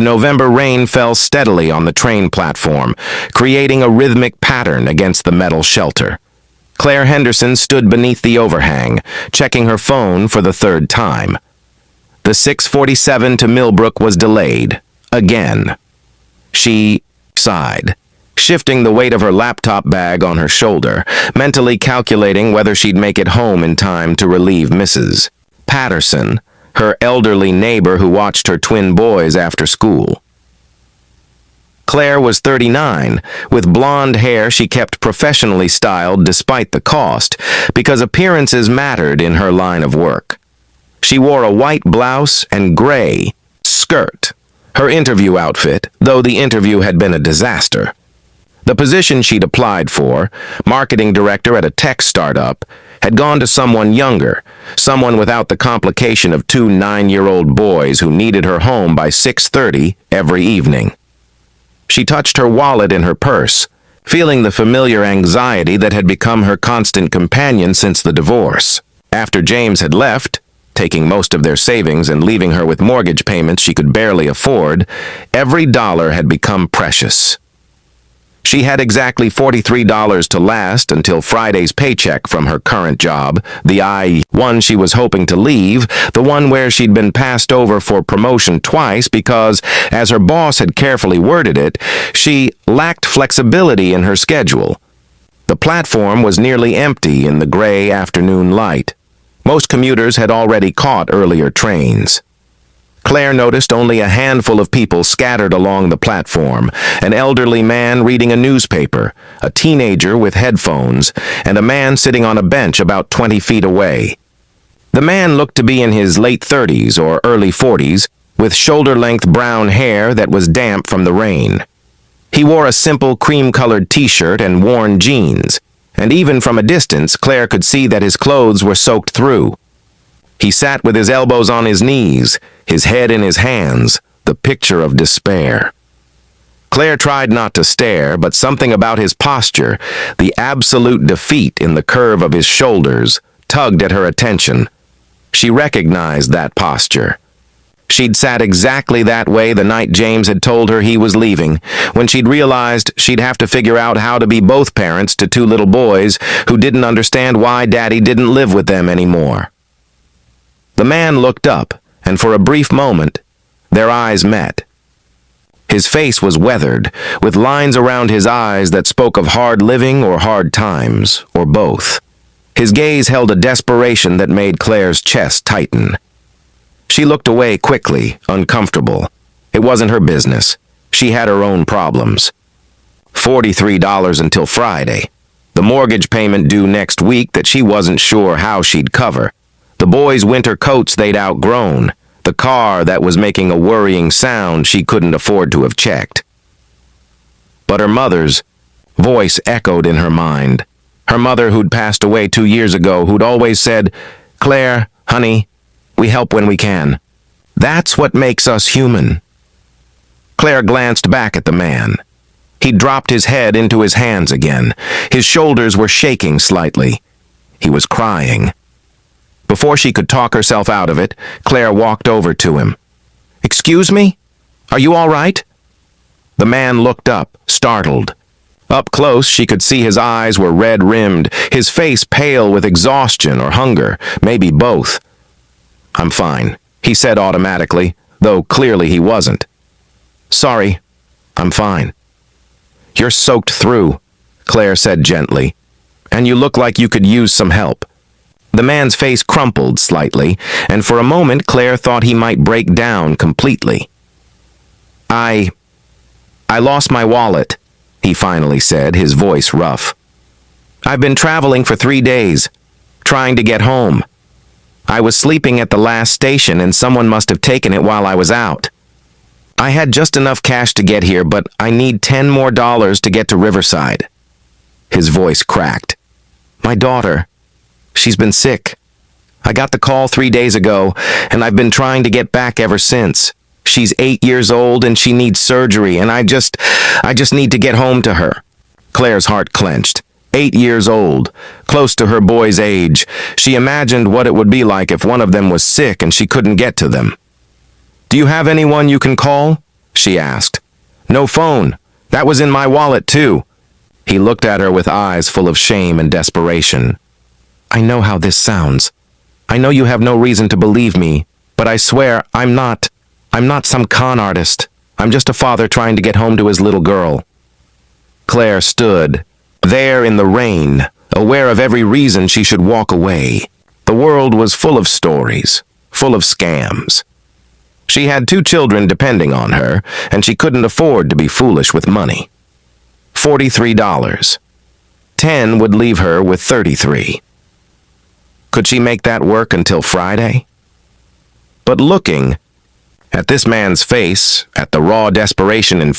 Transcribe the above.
The November rain fell steadily on the train platform, creating a rhythmic pattern against the metal shelter. Claire Henderson stood beneath the overhang, checking her phone for the third time. The 6:47 to Millbrook was delayed. Again. She sighed, shifting the weight of her laptop bag on her shoulder, mentally calculating whether she'd make it home in time to relieve Mrs. Patterson, her elderly neighbor who watched her twin boys after school. Claire was 39, with blonde hair she kept professionally styled despite the cost, because appearances mattered in her line of work. She wore a white blouse and gray skirt, her interview outfit, though the interview had been a disaster. The position she'd applied for, marketing director at a tech startup, had gone to someone younger, someone without the complication of two 9-year-old boys who needed her home by 6:30 every evening. She touched her wallet in her purse, feeling the familiar anxiety that had become her constant companion since the divorce. After James had left, taking most of their savings and leaving her with mortgage payments she could barely afford, every dollar had become precious. She had exactly $43 to last until Friday's paycheck from her current job, the one she was hoping to leave, the one where she'd been passed over for promotion twice because, as her boss had carefully worded it, she lacked flexibility in her schedule. The platform was nearly empty in the gray afternoon light. Most commuters had already caught earlier trains. Claire noticed only a handful of people scattered along the platform, an elderly man reading a newspaper, a teenager with headphones, and a man sitting on a bench about 20 feet away. The man looked to be in his late 30s or early 40s, with shoulder-length brown hair that was damp from the rain. He wore a simple cream-colored t-shirt and worn jeans, and even from a distance, Claire could see that his clothes were soaked through. He sat with his elbows on his knees, his head in his hands, the picture of despair. Claire tried not to stare, but something about his posture, the absolute defeat in the curve of his shoulders, tugged at her attention. She recognized that posture. She'd sat exactly that way the night James had told her he was leaving, when she'd realized she'd have to figure out how to be both parents to two little boys who didn't understand why Daddy didn't live with them anymore. The man looked up, and for a brief moment, their eyes met. His face was weathered, with lines around his eyes that spoke of hard living or hard times, or both. His gaze held a desperation that made Claire's chest tighten. She looked away quickly, uncomfortable. It wasn't her business. She had her own problems. $43 until Friday. The mortgage payment due next week that she wasn't sure how she'd cover. The boys' winter coats they'd outgrown. The car that was making a worrying sound she couldn't afford to have checked. But her mother's voice echoed in her mind. Her mother who'd passed away 2 years ago, who'd always said, "Claire, honey, we help when we can. That's what makes us human." Claire glanced back at the man. He dropped his head into his hands again. His shoulders were shaking slightly. He was crying. Before she could talk herself out of it, Claire walked over to him. "Excuse me? Are you all right?" The man looked up, startled. Up close, she could see his eyes were red-rimmed, his face pale with exhaustion or hunger, maybe both. "I'm fine," he said automatically, though clearly he wasn't. "Sorry, I'm fine." "You're soaked through," Claire said gently, "and you look like you could use some help." The man's face crumpled slightly, and for a moment Claire thought he might break down completely. I lost my wallet," he finally said, his voice rough. "I've been traveling for 3 days, trying to get home. I was sleeping at the last station and someone must have taken it while I was out. I had just enough cash to get here, but I need $10 more to get to Riverside." His voice cracked. "My daughter, she's been sick. I got the call 3 days ago, and I've been trying to get back ever since. She's 8 years old and she needs surgery, and I just need to get home to her." Claire's heart clenched. 8 years old, close to her boy's age. She imagined what it would be like if one of them was sick and she couldn't get to them. "Do you have anyone you can call?" she asked. No phone. That was in my wallet, too. He looked at her with eyes full of shame and desperation. I know how this sounds. I know you have no reason to believe me, but I swear I'm not some con artist. I'm just a father trying to get home to his little girl. Claire stood, there in the rain, aware of every reason she should walk away. The world was full of stories, full of scams. She had 2 children depending on her, and she couldn't afford to be foolish with money. $43. 10 would leave her with 33. Could she make that work until Friday? But looking at this man's face, at the raw desperation and